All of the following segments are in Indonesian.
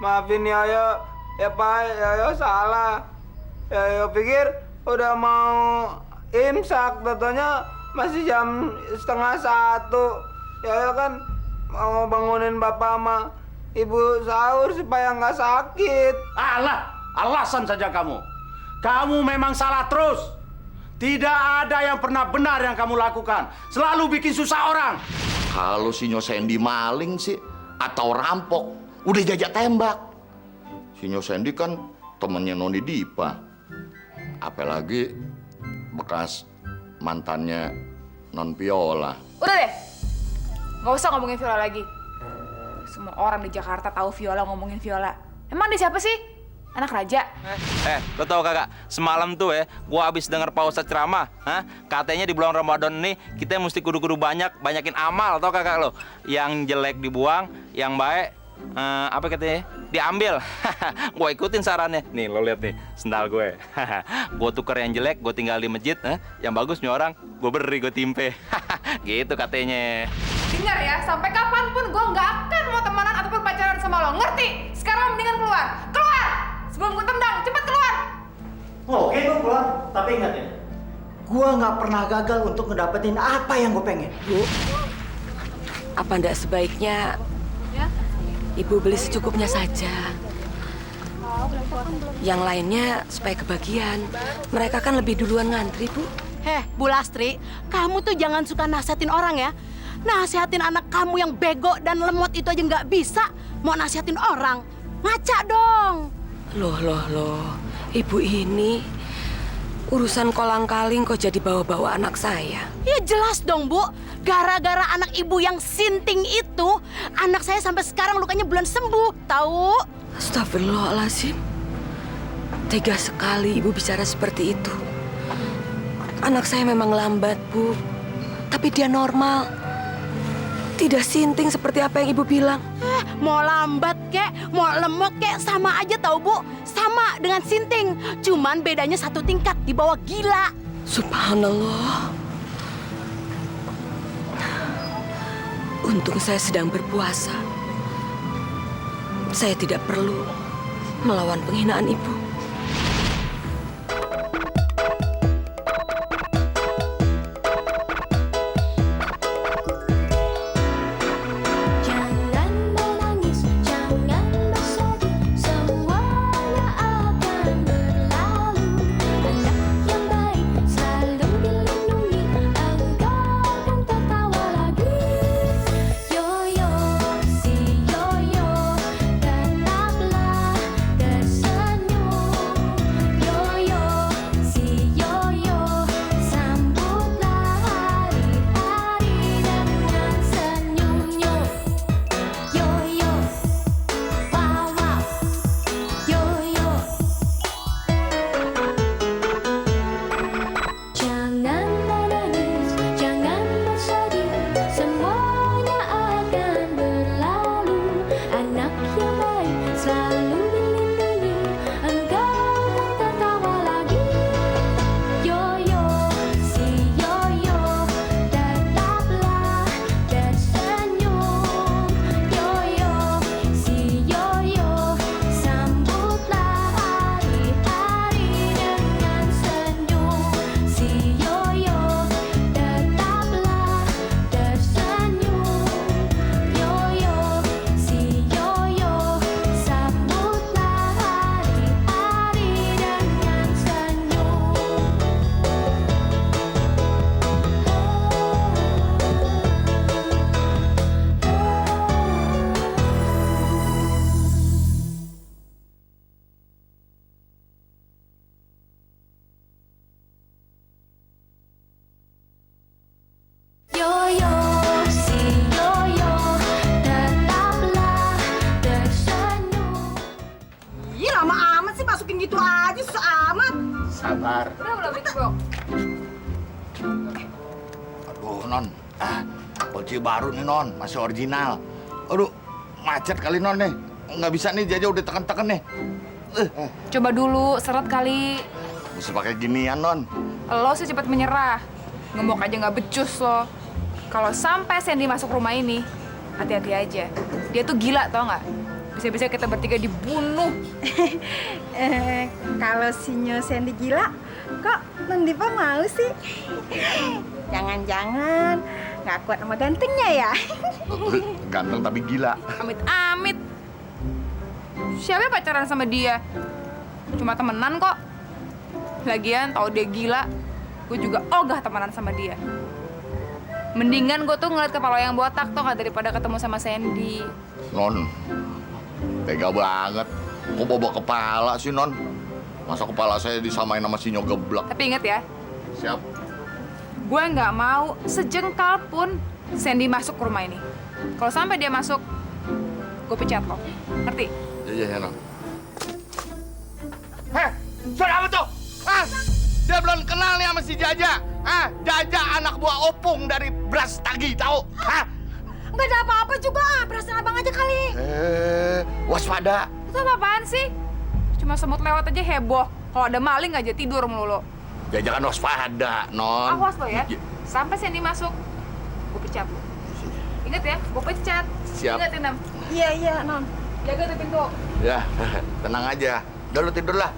Maafin Yoyo. Ya Pak, Yoyo salah. Yoyo pikir udah mau imsak, totonya masih jam 12:30. Yoyo kan mau bangunin bapak sama ibu sahur supaya nggak sakit. Alah, alasan saja kamu. Kamu memang salah terus. Tidak ada yang pernah benar yang kamu lakukan. Selalu bikin susah orang. Kalau si Nyo Sandy maling sih atau rampok, udah jajak tembak. Si Nyo Sandy kan temennya Noni Dipa. Apalagi bekas mantannya Non Viola. Udah deh, nggak usah ngomongin Viola lagi. Semua orang di Jakarta tahu Viola ngomongin Viola. Emang dia siapa sih? Anak raja? Lo tau kagak? Semalam tuh gua habis denger Pak Ustadz ceramah. Katanya di bulan Ramadan ini kita mesti kudu-kudu banyakin amal, tau kagak lo? Yang jelek dibuang, yang baik apa katanya? Diambil. Gua ikutin sarannya. Nih lo lihat nih sendal gue. Gua tuker yang jelek, gua tinggal di masjid. Yang bagus nih orang, gua beri, gua timpe. Gitu katanya. Dengar ya, sampai kapanpun gue nggak akan mau temenan ataupun pacaran sama lo. Ngerti? Sekarang mendingan keluar. Keluar! Sebelum gue tendang, cepat keluar! Oke, gue keluar. Tapi ingat ya, gue nggak pernah gagal untuk ngedapetin apa yang gue pengen. Bu, apa ndak sebaiknya Ibu beli secukupnya saja? Yang lainnya supaya kebagian. Mereka kan lebih duluan ngantri, Bu. Bu Lastri, kamu tuh jangan suka nasihatin orang ya. Nasihatin anak kamu yang bego dan lemot itu aja nggak bisa. Mau nasihatin orang, ngaca dong. Loh, Ibu ini urusan kolang-kaling kok jadi bawa-bawa anak saya. Ya jelas dong, Bu. Gara-gara anak ibu yang sinting itu, anak saya sampai sekarang lukanya belum sembuh, tahu? Astagfirullahaladzim. Tega sekali Ibu bicara seperti itu. Anak saya memang lambat, Bu. Tapi dia normal. Tidak sinting seperti apa yang Ibu bilang. Mau lambat kek, mau lemot kek, sama aja tahu Bu. Sama dengan sinting. Cuman bedanya satu tingkat, di bawah gila. Subhanallah. Untung saya sedang berpuasa. Saya tidak perlu melawan penghinaan Ibu. Sabar. Udah belum itu, Bro? Aduh, Non. Kunci baru nih, Non. Masih original. Aduh, macet kali, Non, nih. Nggak bisa nih, Jaja udah tekan-tekan nih. Coba dulu, seret kali. Mesti pakai ginian, Non. Lo sih cepat menyerah. Ngembok aja nggak becus lo. Kalau sampai Sandy masuk rumah ini, hati-hati aja. Dia tuh gila, tau nggak? Bisa-bisa kita bertiga dibunuh. Kalau sinyo Sandy gila, kok Non Diva mau sih? Jangan-jangan nggak kuat sama gantengnya ya? Ganteng tapi gila. Amit-amit. Siapa yang pacaran sama dia? Cuma temenan kok. Lagian tahu dia gila, gue juga ogah temenan sama dia. Mendingan gue tuh ngeliat kepala yang botak tuh nggak daripada ketemu sama Sandy. Non, tega banget. Kok bawa kepala sih, Non? Masa kepala saya disamain sama sinyo geblek? Tapi inget ya, Siap. gue nggak mau sejengkal pun Sandy masuk ke rumah ini. Kalau sampai dia masuk, gue pecat lo. Ngerti? Iya, Non. Heh, suara apa tuh? Hah? Dia belum kenal nih sama si Jaja. Hah? Jaja anak buah opung dari Brastagi, tahu? Hah? Nggak ada apa-apa juga, perasaan abang aja kali. Waspada. Itu apaan sih? Cuma semut lewat aja heboh. Kalau ada maling aja tidur melulu. Jaja kan waspada, Non. Awas lo ya. Sampai Sandy masuk, gue pecat lo. Ingat ya, gue pecat. Siap. Ingat, Inem. Iya, Non. Jaga tuh pintu. Ya, tenang aja. Udah lu tidur lah.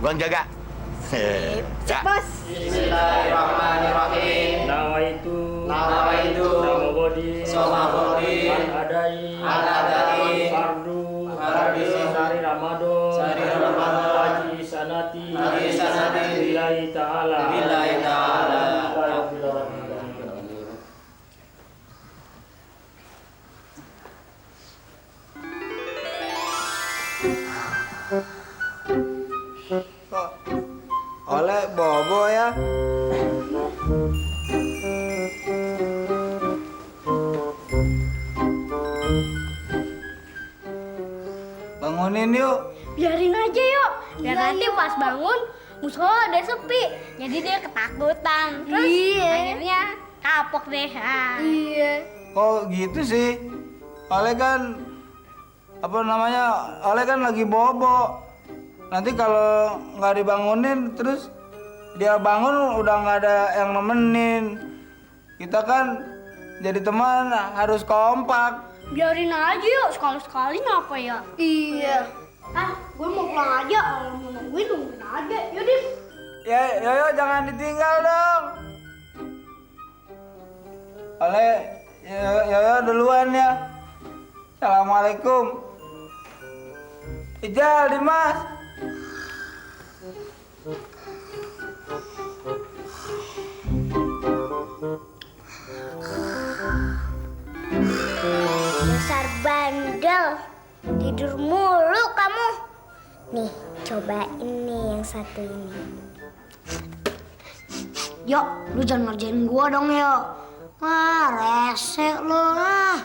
Gua yang jaga. Ya. Bos. Nawaitu Somabodi Adai Fardu Sari Ramadan Haji Sanati Billahi Ta'ala Oleh bobo ya. Bangunin yuk. Biarin aja yuk. Biar nanti pas bangun musola udah sepi. Jadi dia ketakutan. Terus akhirnya kapok deh. Iya. Kok gitu sih? Oleh kan Oleh kan lagi bobo. Nanti kalau nggak dibangunin terus dia bangun udah nggak ada yang nemenin. Kita kan jadi teman harus kompak. Biarin aja yuk. Sekali-sekali ngapa ya? Iya. Gue mau pulang aja. Kalau mau nungguin aja. Yaudah. Ya, Yoyo jangan ditinggal dong. Oleh Yoyo duluan ya. Assalamualaikum. Ijal, Dimas. Dasar bandel. Tidur mulu kamu. Nih, cobain nih yang satu ini. Yuk, lu jangan ngerjain gua dong, yuk. Wah, rese lu lah.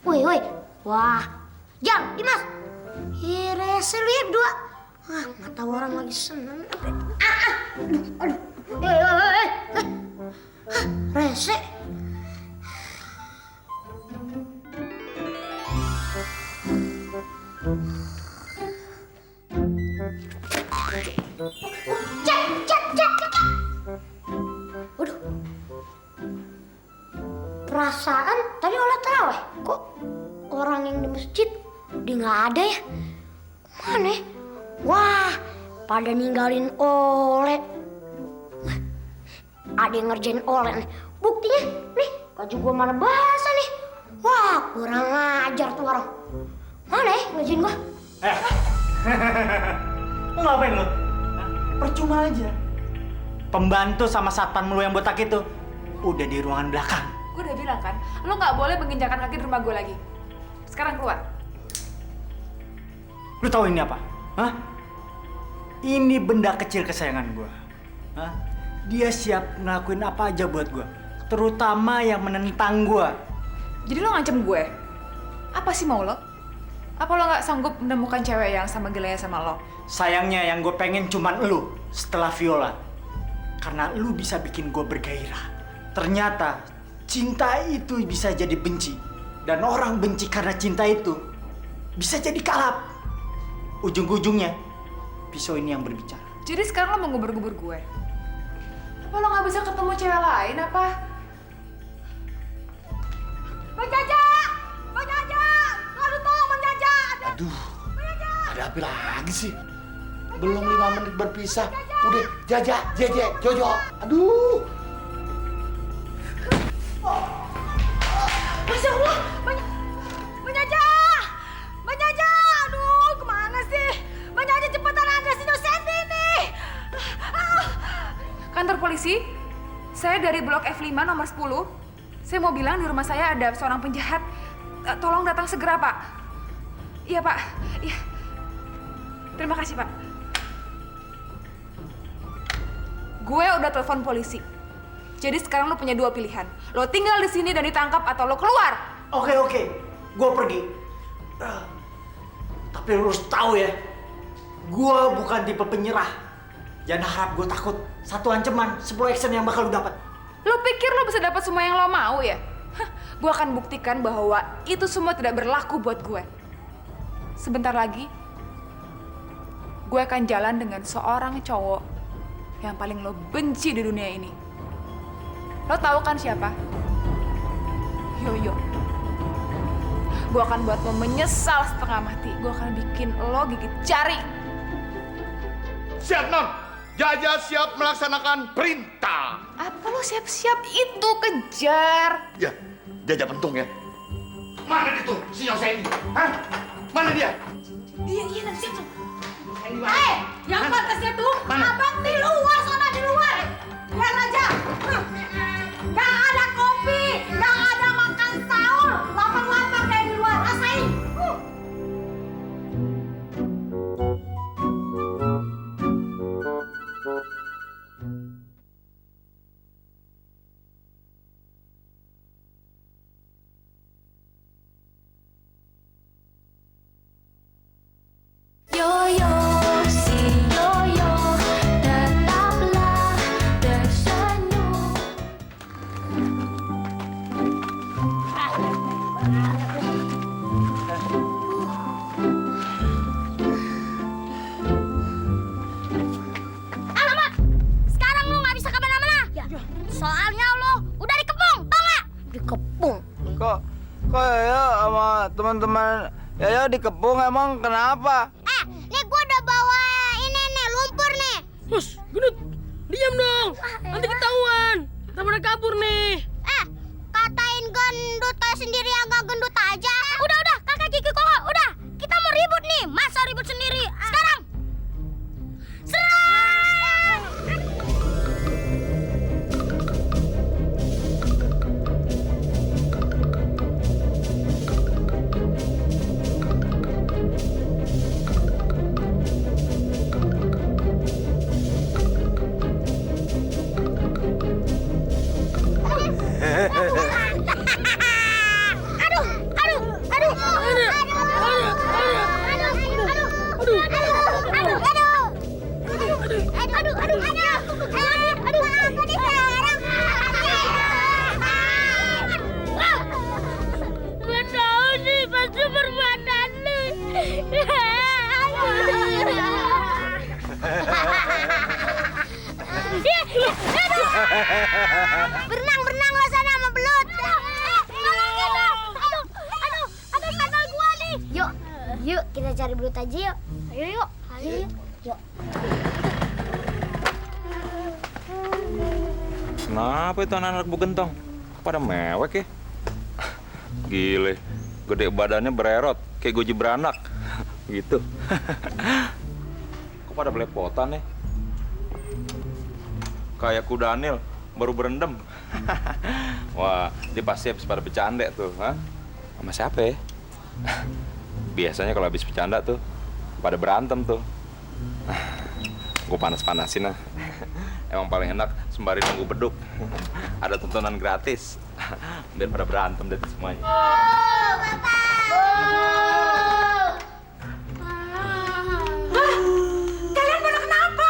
Woi. Wah, Jang, Dimas. Ih, rese lu ya berdua. Wah, nggak tahu orang lagi seneng. Aduh. Rese. Cek. Waduh. Perasaan tadi olah taraweh. Kok orang yang di masjid dia nggak ada ya? Mana? Wah, pada ninggalin oleh. Ada yang ngerjain oleh nih. Buktinya nih, baju gua mana basah nih. Wah, kurang ajar tuh orang. Mana ya ngerjain gua? Lu ngapain lu? Percuma aja. Pembantu sama satpam lu yang botak itu udah di ruangan belakang. Gue udah bilang kan, lo nggak boleh menginjakan kaki di rumah gue lagi. Sekarang keluar. Lu tahu ini apa? Hah? Ini benda kecil kesayangan gua. Hah? Dia siap ngelakuin apa aja buat gua, terutama yang menentang gua. Jadi lo ngancem gue? Apa sih mau lo? Apa lo nggak sanggup menemukan cewek yang sama gilanya sama lo? Sayangnya yang gue pengen cuman lu setelah Viola. Karena lu bisa bikin gue bergairah. Ternyata cinta itu bisa jadi benci. Dan orang benci karena cinta itu bisa jadi kalap. Ujung-ujungnya pisau ini yang berbicara. Jadi sekarang lo mau ngubur-ngubur gue? Apa lo nggak bisa ketemu cewek lain apa? Jaja! Aduh, ada apa lagi sih? Belum 5 menit berpisah, udah Jaja, Jeje, Jojo. Aduh. Masya Allah, Mbak Jaja! Mbak Jaja! Aduh, kemana sih? Mbak Jaja cepetan, ada si Sandy nih! Kantor polisi, saya dari blok F5 nomor 10. Saya mau bilang di rumah saya ada seorang penjahat. Tolong datang segera, Pak. Iya, Pak. Iya. Terima kasih, Pak. Gue udah telepon polisi. Jadi sekarang lo punya 2 pilihan. Lo tinggal di sini dan ditangkap atau lo keluar. Oke. Gue pergi. Tapi lu harus tahu ya, gue bukan tipe penyerah. Jangan harap gue takut. 1 ancaman, 10 action yang bakal lu dapat. Lo pikir lo bisa dapat semua yang lo mau ya? Gue akan buktikan bahwa itu semua tidak berlaku buat gue. Sebentar lagi, gue akan jalan dengan seorang cowok yang paling lo benci di dunia ini. Lo tahu kan siapa? Yoyo. Gue akan buat lo menyesal setengah mati. Gue akan bikin lo gigit jari. Siap, Non. Jaja siap melaksanakan perintah. Apa lo siap-siap itu kejar? Ya, Jaja pentung ya. Mana itu si Yosei ini? Hah? Mana dia? Iya, nanti siap. Yang pantasnya tuh, abang di luar sana, di luar. Lihat aja. Gak ada kopi, gak ada makan sahur. Lapar-lapar kayak di luar, rasain. Yoyo, si Yoyo, tetaplah tersenyum. Alamak, sekarang lo nggak bisa kemana-mana. Soalnya lo udah dikepung, tau nggak? Dikepung. Kok ya sama teman-teman ya dikepung emang kenapa? Nih gue udah bawa ini nih, lumpur nih. Mas, gendut, diam dong. Nanti ketahuan. Kita pada kabur nih. Katain gendut kayak sendiri yang gak gendut aja. Udah, kakak Kiki Koko, udah. Kita mau ribut nih, masa ribut sendiri? Sekarang. Serang! Gak tau sih, pasti perbuatan lu. Berenang lo sana sama belut. Tolongin dong. Aduh, sandal gua nih. Yuk kita cari belut aja yuk. Ayo. Kenapa itu anak-anak bugentong? Pada mewek ya? Gile, gede badannya bererot, kayak goji beranak. Gitu. Kok pada belepotan ya? Kayak kuda Daniel, baru berendam. Wah, dia pasti habis pada bercanda tuh, ha? Sama siapa ya? Biasanya kalau habis bercanda tuh, pada berantem tuh. Gue panas-panasin lah. Emang paling enak sembari nunggu beduk. Ada tontonan gratis. Biar pada berantem deh semuanya. Kalian pada kenapa?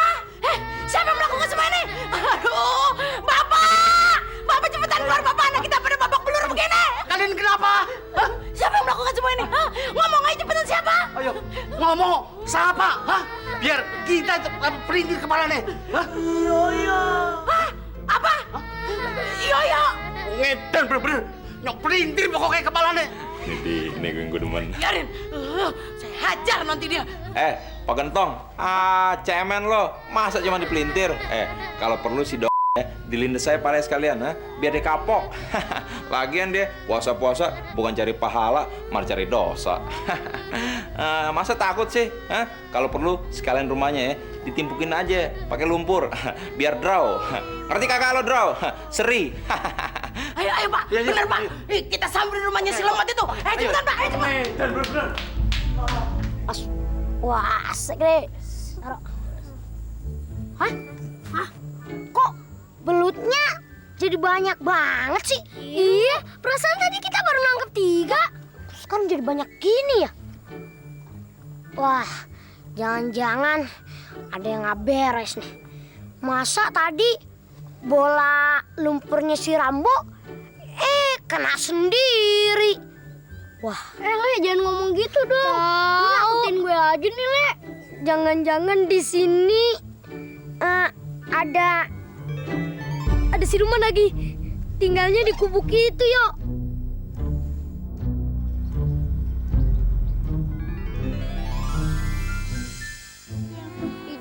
Siapa yang melakukan semua ini? Aduh, Bapak! Bapak cepetan keluar, Bapak! Anak kita pada babak belur begini! Kalian kenapa? Siapa yang melakukan semua ini? Ngomong aja cepetan siapa? Ayo, ngomong. Siapa? Biar kita perintir kepalanya. Yoyo. Apa? Yoyo. Ngedan bener-bener. Nyok perintir pokoknya kepalanya. Ini gue demen. Biarin, saya hajar nanti dia. Pak Gentong, cemen lo, masa cuma dipelintir? Kalau perlu si dilindes saya pala sekalian, biar dia kapok. Lagian dia puasa-puasa bukan cari pahala, malah cari dosa. Masa takut sih? Kalau perlu sekalian rumahnya ditimpukin aja pakai lumpur, biar draw. Ngerti kakak lo draw? Seri. Ayo Pak, bener Pak. Kita samperin rumahnya si lemot itu. Cepetan Pak, cepetan. Wah, asik deh. Taruh. Hah? Kok belutnya jadi banyak banget sih? Iya, perasaan tadi kita baru nangkep 3. Sekarang jadi banyak gini ya? Wah, jangan-jangan ada yang nggak beres nih. Masa tadi bola lumpurnya si Rambo kena sendiri. Wah, Le, jangan ngomong gitu dong. Lu nakutin gue aja nih, Le. Jangan-jangan di sini ada siluman lagi. Tinggalnya di kubuk itu, yuk.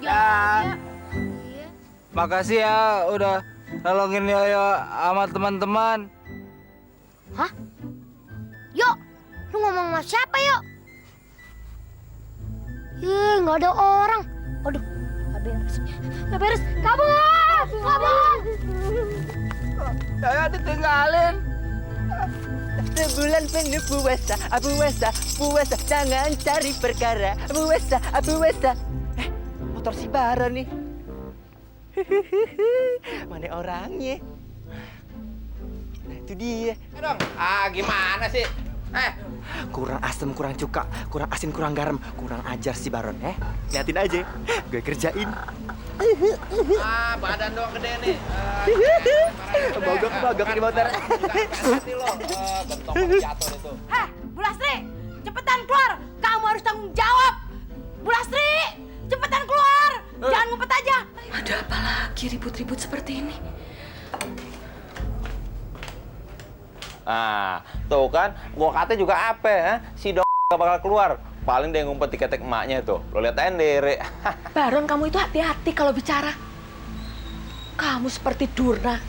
Ya, makasih ya udah nolongin Yoyo sama teman-teman. Hah? Yuk, lu ngomong sama siapa, yuk? Nggak ada orang. Aduh, nggak beres. Kabur! Yoyo ditinggalin. Sebulan penuh puasa, jangan cari perkara. Puasa. Motor si Bara nih. Mana orangnya? Nah, itu dia. Dong, gimana sih? Kurang asem, kurang cuka, kurang asin, kurang garam, kurang ajar si Baron, liatin aja, gue kerjain. Badan doang gede nih. Bogok di motor. Hati lo, gentong jatuh itu. Bu Lastri, cepetan keluar. Kamu harus tanggung jawab. Bu Lastri, cepetan keluar. Jangan ngumpet aja. Ada apa lagi ribut-ribut seperti ini? Tuh kan, gua kata juga apa, si gak bakal keluar. Paling dia ngumpet di ketek emaknya tuh. Lo lihat aja sendiri. Baron, kamu itu hati-hati kalau bicara. Kamu seperti Durna.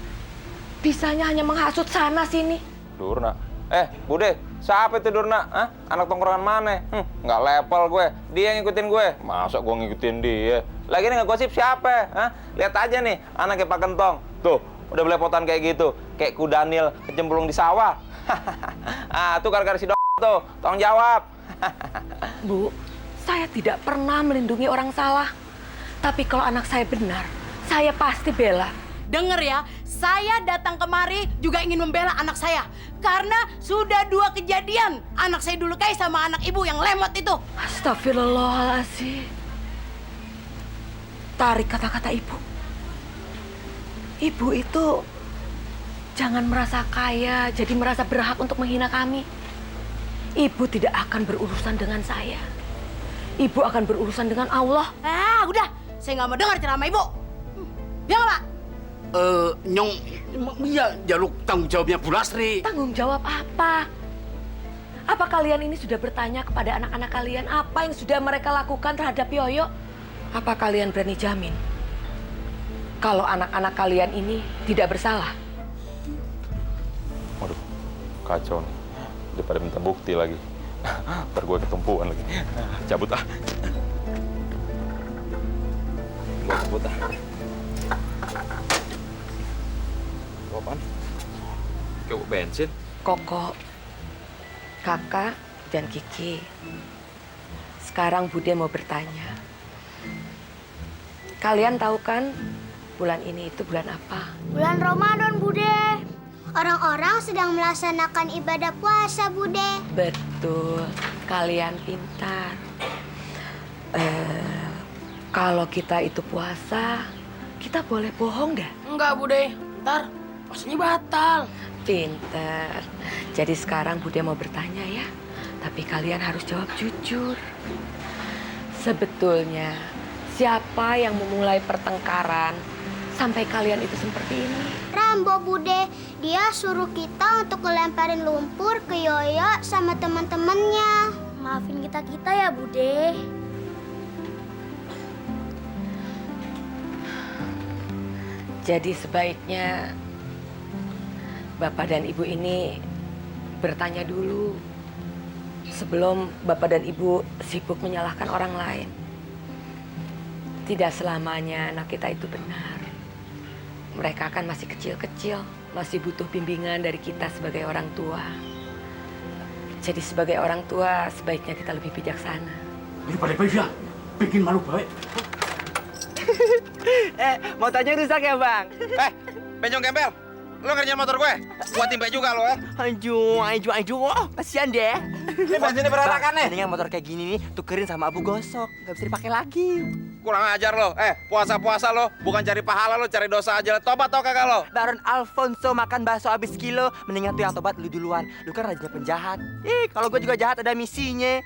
Bisanya hanya menghasut sana sini. Durna? Bude, siapa itu Durna? Anak tongkrongan mana? Nggak level gue. Dia yang ngikutin gue. Masa gue ngikutin dia? Lagi nih ngegosip siapa? Lihat aja nih, anaknya Pak Gentong. Tuh, udah belepotan kayak gitu. Kayak kudanil kecemplung di sawah. Tuh gara-gara si tuh. Tolong jawab. Bu, saya tidak pernah melindungi orang salah. Tapi kalau anak saya benar, saya pasti bela. Dengar ya, saya datang kemari juga ingin membela anak saya. Karena sudah 2 kejadian anak saya dilukai sama anak ibu yang lemot itu. Astagfirullahaladzim. Tarik kata-kata ibu. Ibu itu jangan merasa kaya, jadi merasa berhak untuk menghina kami. Ibu tidak akan berurusan dengan saya. Ibu akan berurusan dengan Allah. Udah, saya nggak mau dengar ceramah ibu. Ya nggak, Pak? Nyong, iya jaluk tanggung jawabnya Bu Lastri. Tanggung jawab apa? Apa kalian ini sudah bertanya kepada anak-anak kalian apa yang sudah mereka lakukan terhadap Yoyo? Apa kalian berani jamin kalau anak-anak kalian ini tidak bersalah? Waduh, kacau nih. Daripada minta bukti lagi. Ntar gue ketumpuan lagi. Cabut ah. Gue cabut ah. Gue apaan? Kayak bensin. Koko, Kakak, dan Kiki. Sekarang Bude mau bertanya. Kalian tahu kan bulan ini itu bulan apa? Bulan Ramadan, Bude. Orang-orang sedang melaksanakan ibadah puasa, Bude. Betul, kalian pintar. Kalau kita itu puasa, kita boleh bohong nggak? Enggak, Bude. Ntar puasanya batal. Pintar. Jadi sekarang Bude mau bertanya ya. Tapi kalian harus jawab jujur. Sebetulnya siapa yang memulai pertengkaran sampai kalian itu seperti ini? Rambo, Bude. Dia suruh kita untuk ngelemparin lumpur ke Yoyo sama teman-temannya. Maafin kita ya, Bude. Jadi sebaiknya Bapak dan Ibu ini bertanya dulu sebelum Bapak dan Ibu sibuk menyalahkan orang lain. Tidak selamanya anak kita itu benar. Mereka kan masih kecil-kecil, masih butuh bimbingan dari kita sebagai orang tua. Jadi sebagai orang tua sebaiknya kita lebih bijaksana. Daripada bisa bikin malu baik. Motornya rusak ya, Bang? Bencong gembel, lo ngerjain motor gue? Gua timpe juga lo ya. Anju, kasihan deh. Ini bensinnya berantakan nih. Mendingan motor kayak gini nih tukerin sama abu gosok, nggak bisa dipakai lagi. Kurang ajar lo. Puasa-puasa lo, bukan cari pahala lo, cari dosa aja. Tobat tau kagak lo? Baron Alfonso makan bakso habis kilo, mendingan tuh yang tobat lu duluan. Lu kan rajanya penjahat. Kalau gue juga jahat ada misinya.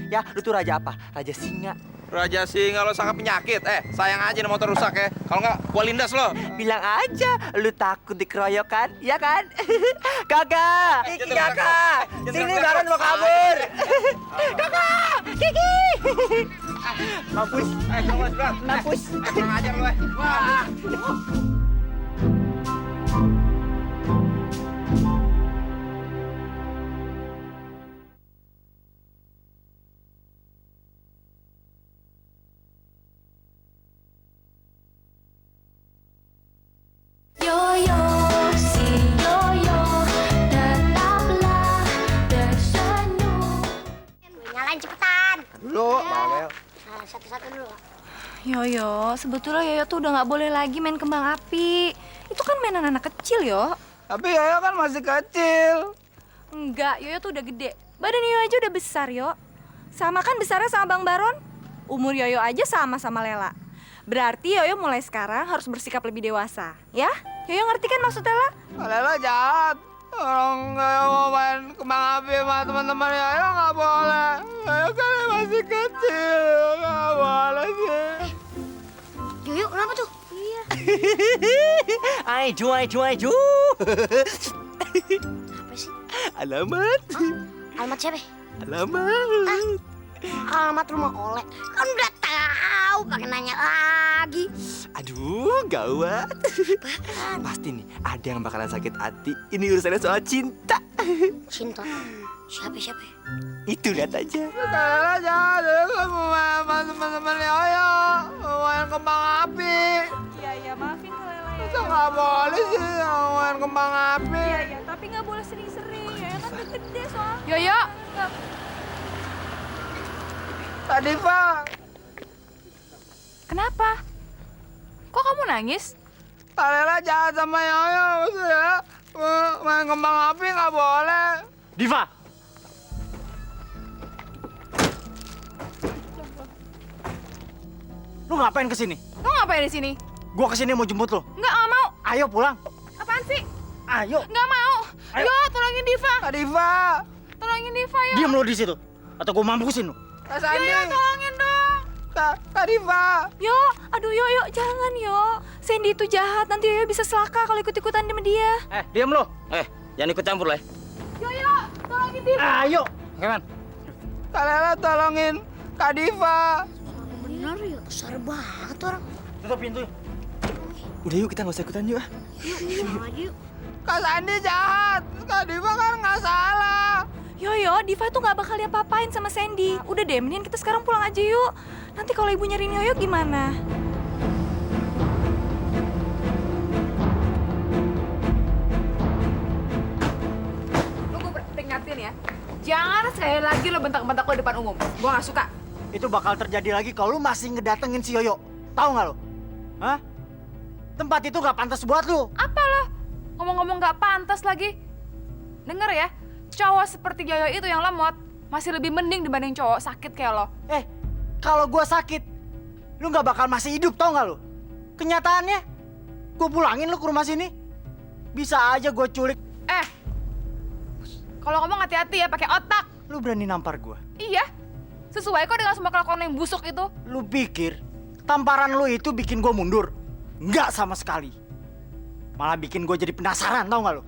Ya, lu tuh raja apa? Raja singa. Raja singa lo sangat penyakit. Sayang aja nih motor rusak ya. Kalau nggak, gua lindas lo. Bilang aja, lu takut dikeroyok kan? Iya kan? Kakak, Kiki kakak, sini Baron mau kabur. Kakak, Kiki. Mampus, mampus. Kurang ajar lo. Wah. Yoyo, si Yoyo, tetaplah tersenyum. Nyalain cepetan. Dulu, bawel. Satu-satu dulu. Yoyo, sebetulnya Yoyo tuh udah nggak boleh lagi main kembang api. Itu kan mainan anak kecil, Yo. Tapi Yoyo kan masih kecil. Enggak, Yoyo tuh udah gede. Badan Yoyo aja udah besar, Yo. Sama kan besarnya sama Bang Baron? Umur Yoyo aja sama Lela. Berarti Yoyo mulai sekarang harus bersikap lebih dewasa, ya? Yoyo ngerti kan maksud Lela? Lela jahat. Orang Yoyo mau main kembang api sama teman-teman Yoyo nggak boleh. Yoyo kan masih kecil, nggak boleh sih. Yoyo, kenapa tuh? Iya. Ayo. Apa sih? Alamat. Alamat siapa? Alamat. Alamat rumah Oleh. Kan udah tahu, pakai nanya lagi. Aduh, gawat. Pasti nih ada yang bakalan sakit hati. Ini urusannya soal cinta. Cinta? Siapa? Itu lihat aja. Sekali aja, kamu sama teman-teman Yoyo mau main kembang api. Iya, maafin kalau Lela ya. Masa nggak boleh sih mau main kembang api? Iya, tapi nggak boleh sering-sering. Yoyo kan udah gede soalnya. Yoyo! Tadi, Pak. Kenapa? Kok kamu nangis? Lela jahat sama Yoyo, maksudnya main kembang api nggak boleh. Diva! Lu ngapain kesini? Lo ngapain di sini? Gua kesini mau jemput lo. Nggak mau. Ayo pulang. Apaan sih? Ayo. Nggak mau. Ayo. Yo, tolongin Diva. Kak Diva. Tolongin Diva, yo. Diam lo di situ. Atau gua mampusin lo. Kak Sandi. Yo, tolongin dong. Kak Diva. Yo, aduh yo, jangan yo. Sandy itu jahat, nanti Yoyo bisa celaka kalau ikut-ikutan sama dia. Diam lo. Jangan ikut campur lah. Yo, tolongin Diva. Ayo. Gimana? Kak Lela tolongin Kak Diva. Bener ya, besar banget orang. Tutup pintu. Udah yuk, kita nggak usah ikutan yuk. Yuk. Kak Sandi jahat. Kak Diva kan nggak salah. Yo, Diva tuh nggak bakal diapa-apain sama Sandy. Udah deh, mendingan kita sekarang pulang aja yuk. Nanti kalau ibu nyariin Yoyo gimana? Lo gue peringatin ya. Jangan sekali lagi lo bentak-bentak lo depan umum. Gue nggak suka. Itu bakal terjadi lagi kalau lu masih ngedatengin si Yoyo. Tahu nggak lo? Hah? Tempat itu nggak pantas buat lu. Apa lo? Ngomong-ngomong nggak pantas lagi. Denger ya, cowok seperti Yoyo itu yang lemot masih lebih mending dibanding cowok sakit kayak lo. Kalau gua sakit, lu nggak bakal masih hidup, tau nggak lu? Kenyataannya, gua pulangin lu ke rumah sini. Bisa aja gua culik. Kalau ngomong hati-hati ya, pakai otak. Lu berani nampar gua? Iya, sesuai kok dengan semua kelakuan yang busuk itu. Lu pikir tamparan lu itu bikin gua mundur? Nggak sama sekali. Malah bikin gue jadi penasaran, tau nggak lo?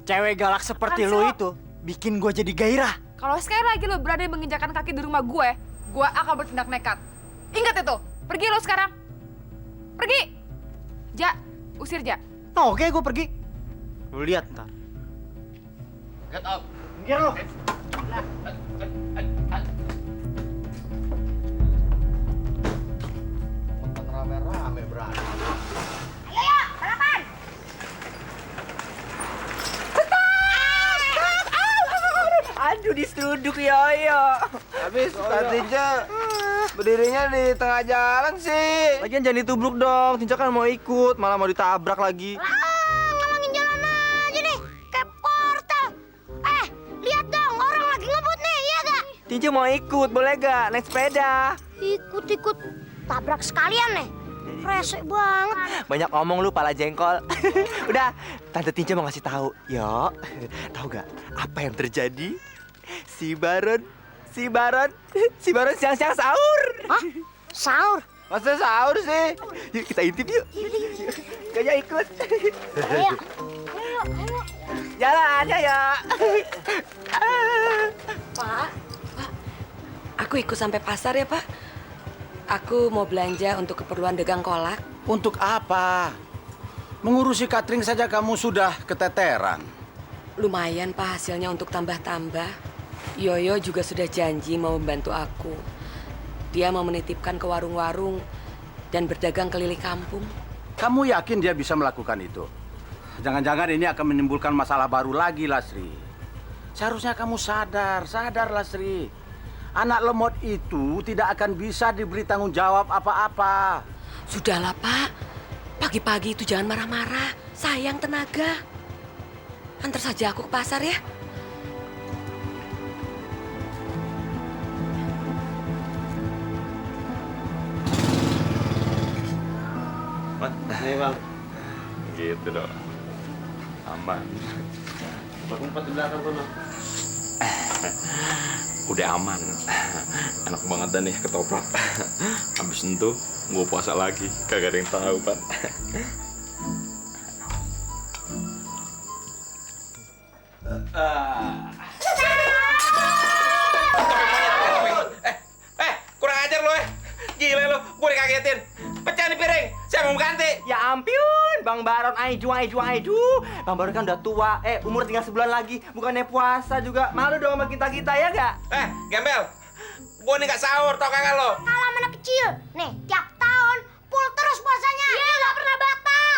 Cewek galak seperti lo itu bikin gue jadi gairah. Kalau sekali lagi lo berani menginjakan kaki di rumah gue akan bertindak nekat. Ingat itu, pergi lo sekarang. Pergi. Ja, usir Ja. Oke, gue pergi. Lo lihat ntar. Get out. Minggir lo. Rame-rame berani. Aduh, diseruduk Yoyo. Habis Kak Tinja berdirinya di tengah jalan sih. Lagian jangan ditubruk dong, Tinja kan mau ikut, malah mau ditabrak lagi. Ngalangin jalan aja nih, kayak portal. Lihat dong, orang lagi ngebut nih, iya gak? Tinja mau ikut, boleh gak? Naik sepeda. Ikut-ikut, tabrak sekalian nih. Resek banget. Banyak omong lu, pala jengkol. Udah, Tante Tinja mau ngasih tahu. Yo, tahu gak apa yang terjadi? Si Baron siang-siang sahur. Hah? Sahur? Masa sahur sih? Yuk kita intip yuk. Kayaknya ikut. Ayo. Jalan ya. Pak, aku ikut sampai pasar ya, Pak. Aku mau belanja untuk keperluan dagang kolak. Untuk apa? Mengurusi catering saja kamu sudah keteteran. Lumayan, Pak, hasilnya untuk tambah-tambah. Yoyo juga sudah janji mau membantu aku. Dia mau menitipkan ke warung-warung dan berdagang keliling kampung. Kamu yakin dia bisa melakukan itu? Jangan-jangan ini akan menimbulkan masalah baru lagi, Lasri. Seharusnya kamu sadar Lasri. Anak lemot itu tidak akan bisa diberi tanggung jawab apa-apa. Sudahlah, Pak. Pagi-pagi itu jangan marah-marah. Sayang tenaga. Antar saja aku ke pasar ya. Nih bang. Gitu dong. Aman. Ngumpet di belakang tuh. Udah aman. Enak banget dah nih ketoprak. Habis itu gue puasa lagi. Kagak ada yang tahu, Pak. Kurang ajar lo. Gila lo, gue dikagetin. Pecah nih piring. Siapa mau ganti? Ya ampun, Bang Baron, aiju. Bang Baron kan udah tua, umur tinggal sebulan lagi. Bukannya puasa juga, malu dong sama kita-kita ya gak? Gembel. Gue nih gak sahur, tau kagak lo? Kalau anak kecil, nih tiap tahun full terus puasanya. Iya, nggak pernah batal.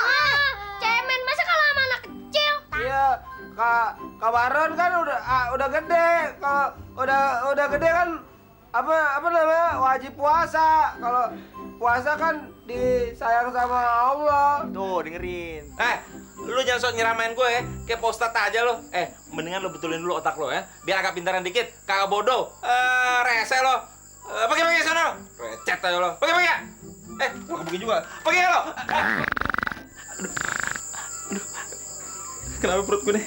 Cemen, masa kalau sama anak kecil? Iya, Kak Baron kan udah gede. Kalau udah gede kan apa namanya wajib puasa. Kalau puasa kan disayang sama Allah. Tuh, dengerin. Lu jangan sok nyeramain gue ya. Kayak Pak Ustadz aja lo. Mendingan lo betulin dulu otak lo ya. Biar agak pintaran dikit. Kagak bodoh. Rese lo. Pergi sana. Recet aja lo. Pergi. Gua kebukin juga. Pergi lo. Aduh. Kenapa perut gue nih?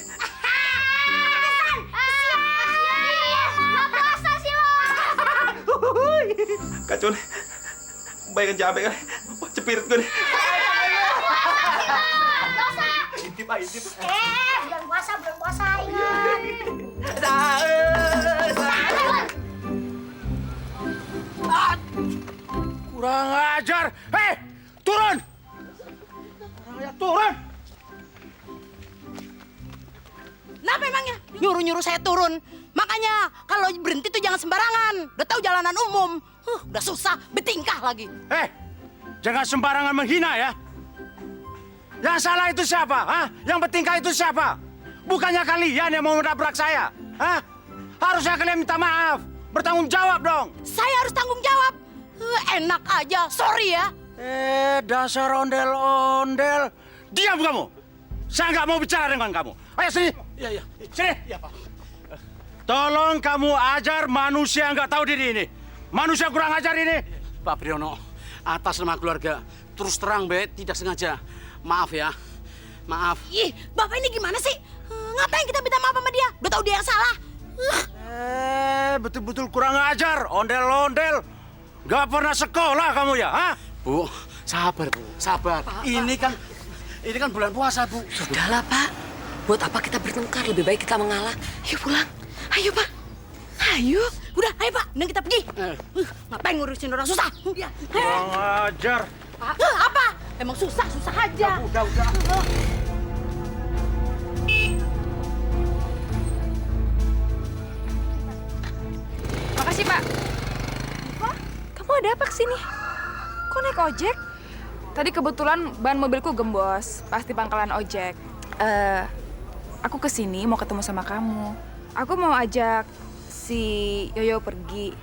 Nggak puasa sih lo. Kacau nih. Bayangin cabai kan. Wah, cepirit gue nih. Intip. Bulan puasa, ingat. Kurang ajar. Turun. Turun. Nah memangnya nyuruh saya turun. Makanya kalau berhenti tuh jangan sembarangan. Udah tahu jalanan umum. Udah susah bertingkah lagi. Jangan sembarangan menghina ya. Yang salah itu siapa? Yang bertingkah itu siapa? Bukannya kalian yang mau menabrak saya. Harusnya kalian minta maaf. Bertanggung jawab dong. Saya harus tanggung jawab. Enak aja, sorry ya. Dasar ondel-ondel. Diam kamu. Saya nggak mau bicara dengan kamu. Ayo sini. Iya. Sini. Iya, Pak. Tolong kamu ajar manusia nggak tahu diri ini. Manusia kurang ajar ini. Pak Priyono, atas nama keluarga, terus terang, tidak sengaja. Maaf ya, maaf. Ih, Bapak ini gimana sih? Ngapain kita minta maaf sama dia? Udah tahu dia yang salah. Betul-betul kurang ajar, ondel-ondel. Gak pernah sekolah kamu ya, Bu, Sabar, Bu. Sabar. Ini kan bulan puasa, Bu. Sudahlah, Pak. Buat apa kita bertengkar? Lebih baik kita mengalah. Ayo pulang. Ayo, Pak. Ayo. Udah, ayo Pak, mending kita pergi. Ngapain ngurusin orang susah? Ya. Kurang ajar. Apa? Emang susah aja. Udah. Makasih, Pak. Kamu ada apa kesini? Kok naik ojek? Tadi kebetulan ban mobilku gembos, pasti pangkalan ojek. Aku kesini mau ketemu sama kamu. Aku mau ajak si Yoyo pergi.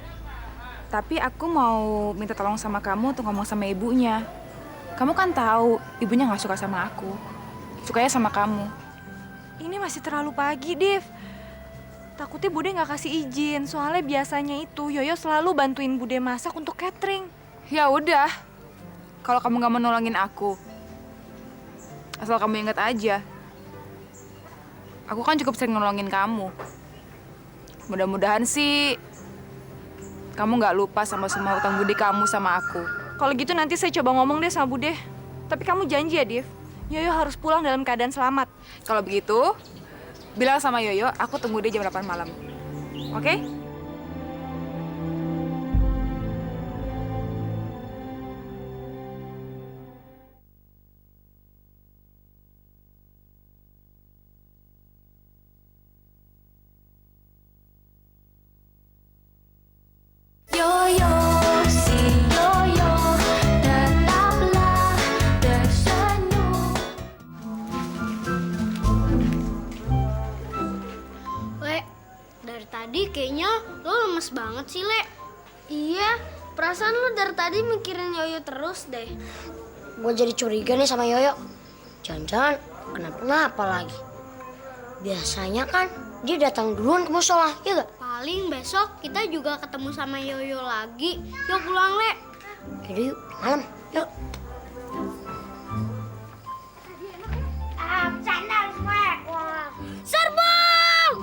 Tapi aku mau minta tolong sama kamu untuk ngomong sama ibunya. Kamu kan tahu ibunya nggak suka sama aku. Sukanya sama kamu. Ini masih terlalu pagi, Dev. Takutnya Bude nggak kasih izin. Soalnya biasanya itu Yoyo selalu bantuin Bude masak untuk catering. Ya udah. Kalau kamu nggak mau nolongin aku, asal kamu ingat aja. Aku kan cukup sering nolongin kamu. Mudah-mudahan sih kamu nggak lupa sama semua utang budi kamu sama aku. Kalau gitu nanti saya coba ngomong deh sama Bude. Tapi kamu janji ya, Dev. Yoyo harus pulang dalam keadaan selamat. Kalau begitu, bilang sama Yoyo, aku tunggu dia jam 8 malam. Oke? Yoyo, si Yoyo, tetaplah tersenyum. Le, dari tadi kayaknya lo lemes banget sih, Le. Iya, perasaan lo dari tadi mikirin Yoyo terus deh. Gue jadi curiga nih sama Yoyo. Jangan-jangan kenapa-napa lagi. Biasanya kan dia datang duluan ke musola, ya gak? Paling besok kita juga ketemu sama Yoyo lagi. Yuk pulang, Le. Yaudah yuk, malam. Yuk. Serbang!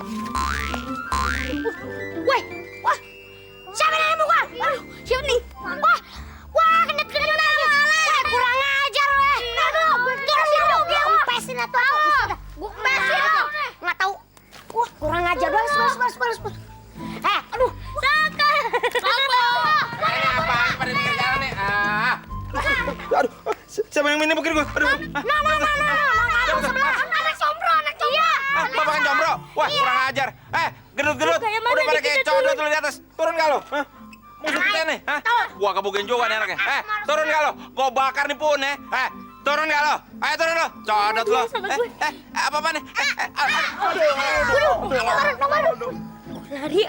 Woi, wah, siapa yang nembak gua? Aduh, siapa nih? Wah, kena Le. Kurang ajar, Le. Aduh, terus ya, dia umpesin atau apa? Gua umpesin atau nggak tahu. Wah, kurang ajar. Balas. Aduh, sakit. Apa pada di jalan nih? Aduh, siapa yang ini mungkin gue? Aduh. Anak sombro. Iya. Bapak jomblo. Wah, kurang ajar. Gendut-gendut. Udah pada kayak codot lu di atas. Turun gak lo? Musuh kita nih. Gua kebukin juga nih anaknya. Turun gak lo? Gua bakar nih pun ya. Turun gak lo? Ayo turun lo. Codot lo. Apa nih? Aduh. Lari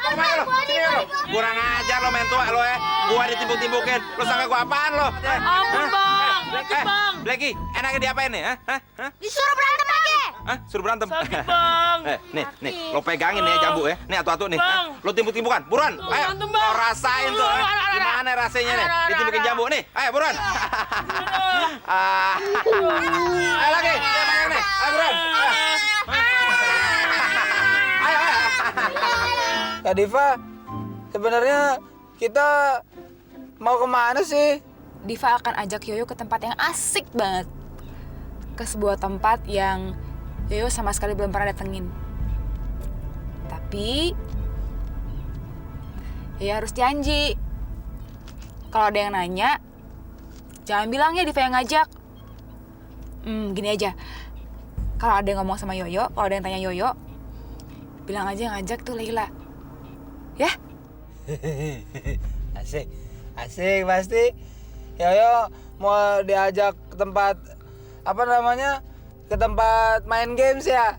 Kemana lo? Sini lo. Kurang ajar lo main tua lo ya. Gua ditimbuk-timbukin. Lo sangka gua apaan lo? Ampun, Bang. Sakit, Bang. Blacky, enaknya diapain nih? disuruh berantem lagi. Suruh berantem. Sakit, Bang. Nih, lo pegangin nih jambu ya. Nih atu-atu nih. Bang. Lo timbuk-timbukan, buruan. Ayo, Berantem, Bang. lo rasain tuh. Gimana rasanya nih? Ditimbukin jambu nih. Ayo, buruan. Ayo lagi. Ayo banyak nih. Ayo, buruan. Ayo. Kak Diva, sebenarnya kita mau kemana sih? Diva akan ajak Yoyo ke tempat yang asik banget. Ke sebuah tempat yang Yoyo sama sekali belum pernah datengin. Tapi Yoyo harus janji. Kalau ada yang nanya, jangan bilang ya Diva yang ngajak. Gini aja. Kalau ada yang ngomong sama Yoyo, kalau ada yang tanya Yoyo, bilang aja yang ngajak tuh Leila. Ya? Asik pasti. Yoyo mau diajak ke tempat apa namanya? Ke tempat main games ya.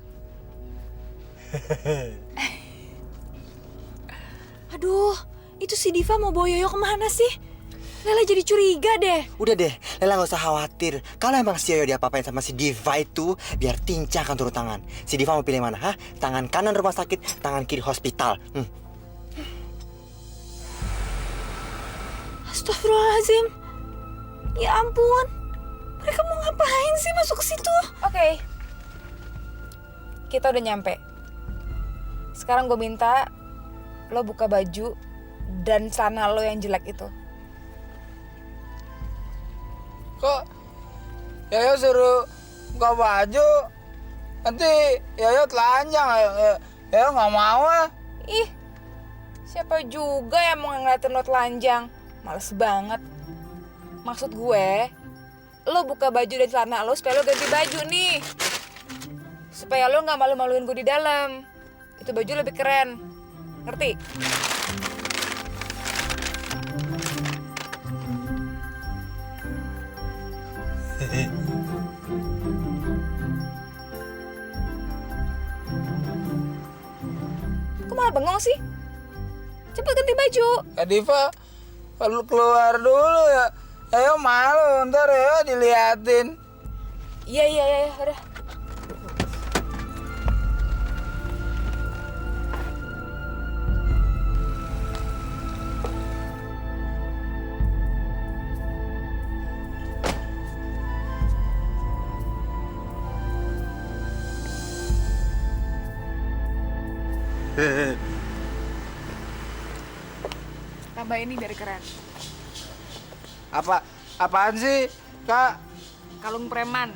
Aduh, itu si Diva mau bawa Yoyo kemana sih? Lela jadi curiga deh. Udah deh, Lela gak usah khawatir. Kalau emang si Yoyo diapa-apain sama si Diva itu, biar Tinca akan turun tangan. Si Diva mau pilih mana? Tangan kanan rumah sakit, tangan kiri hospital. Astagfirullahaladzim. Ya ampun. Mereka mau ngapain sih masuk ke situ? Oke. Kita udah nyampe. Sekarang gue minta lo buka baju dan celana lo yang jelek itu. Kok Yoyo suruh buka baju, nanti Yoyo telanjang. Yoyo nggak mau ah. Ih, siapa juga yang mau ngeliatin lo telanjang? Males banget. Maksud gue, lo buka baju dan celana lo supaya lo ganti baju nih. Supaya lo nggak malu-maluin gue di dalam. Itu baju lebih keren. Ngerti? Kok malah bengong sih? Cepet ganti baju. Kak Diva, kalau keluar dulu ya. Ayo malu, ntar ya diliatin. Iya, udah. Tambah ini biar keren. Apaan sih, Kak? Kalung preman.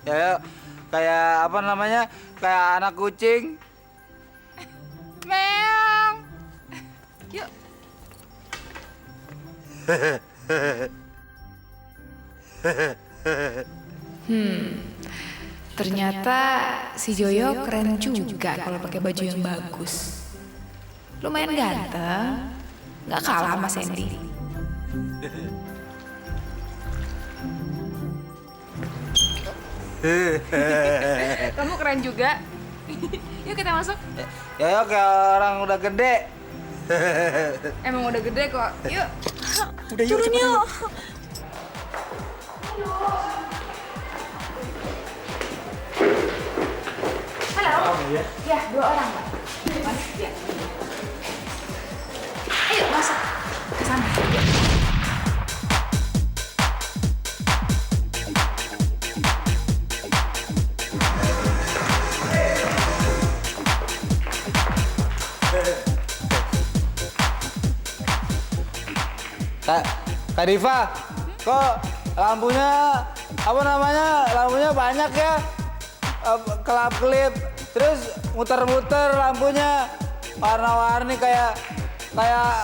Ya, kayak apa namanya? Kayak anak kucing. Meong. Yuk. Ternyata si Joyo keren juga kalau pakai baju yang bagus. Lumayan ganteng, nggak kalah sama Sandy. Kamu keren juga. Yuk kita masuk. Yoyo kayak orang udah gede. Emang udah gede kok. Yuk. Udah yuk, turun cepet yuk. Halo. Ya, 2 orang, Pak. Mas, ya. Ayo masuk ke sana. Kak Diva, kok lampunya apa namanya? Lampunya banyak ya? Kelap-kelip, terus muter-muter lampunya warna-warni kayak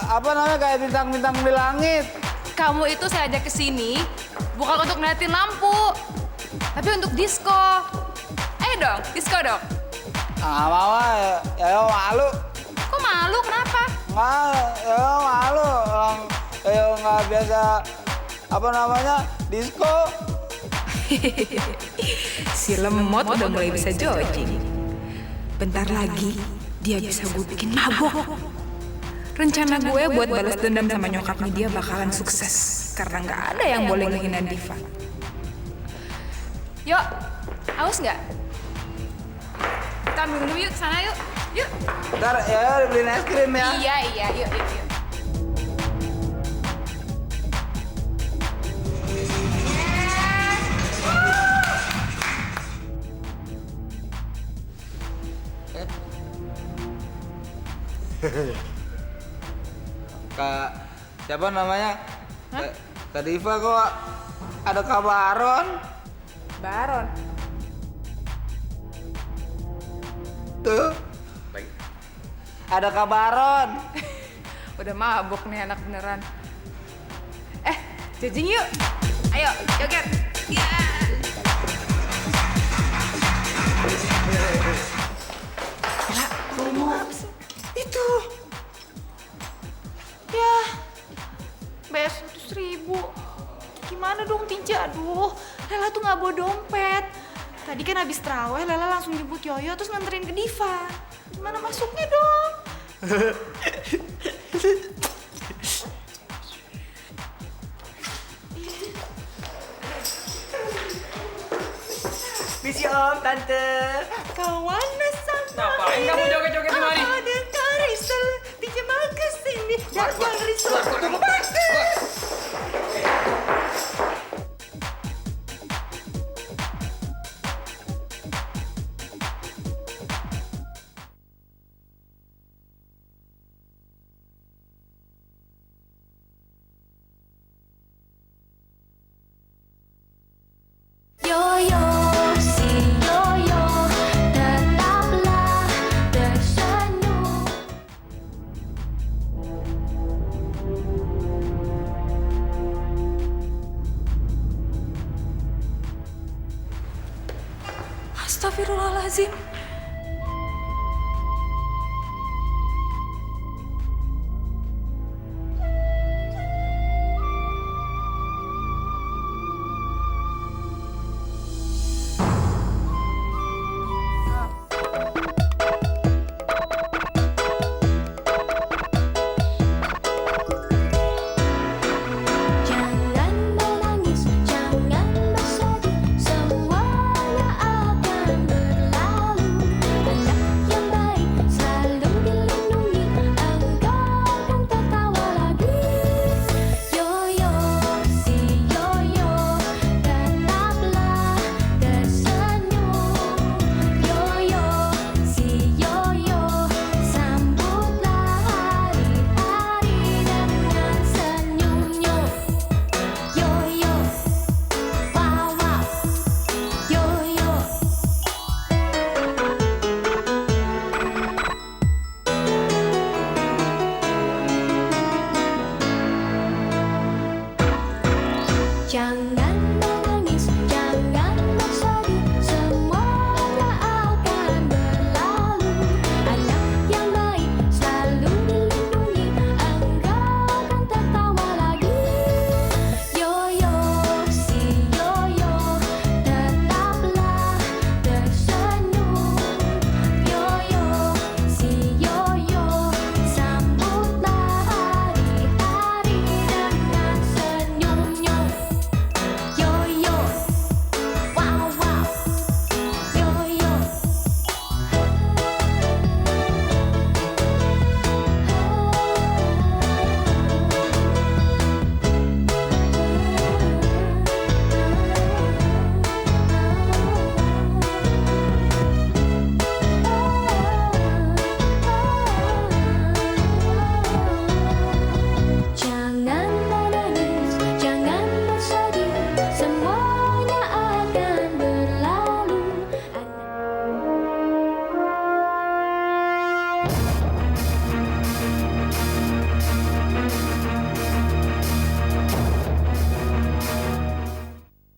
apa namanya? Kayak bintang-bintang di langit. Kamu itu saya ajak ke sini bukan untuk ngeliatin lampu, tapi untuk disco. Ayo dong, disco dong. Nggak mau ah, ya malu. Kok malu? Kenapa? Nggak, ya malu. Orang nggak biasa apa namanya? Disco. Si lemot udah mulai bisa jogging. Bentar lagi dia bisa gue bikin mabok. Rencana gue buat balas dendam sama nyokapnya dia bakalan sukses. Karena nggak ada yang boleh ngehina Diva. Yuk, haus nggak? Kita ambil dulu yuk, sana yuk. Yuk. Ntar ya beliin es krim ya. Iya, yuk. Kak, siapa namanya? Kak Diva kok ada kabaron? Baron. Tuh. Ada kabaron. Udah mabuk nih anak beneran. Jogging yuk. Ayo, joget. Ya. Ella, kamu itu. Ya. Bayar 100.000. Gimana dong, Tinja? Aduh, Lela tuh nggak bawa dompet. Tadi kan habis terawih, Lela langsung jemput Yoyo terus nganterin ke Diva. Gimana masuknya dong? Misi Om, Tante. Kawan sama. Ngapain kamu joget-joget di mari? Ada karisel di Jamal kesini. Datang risol. Astagfirullahaladzim.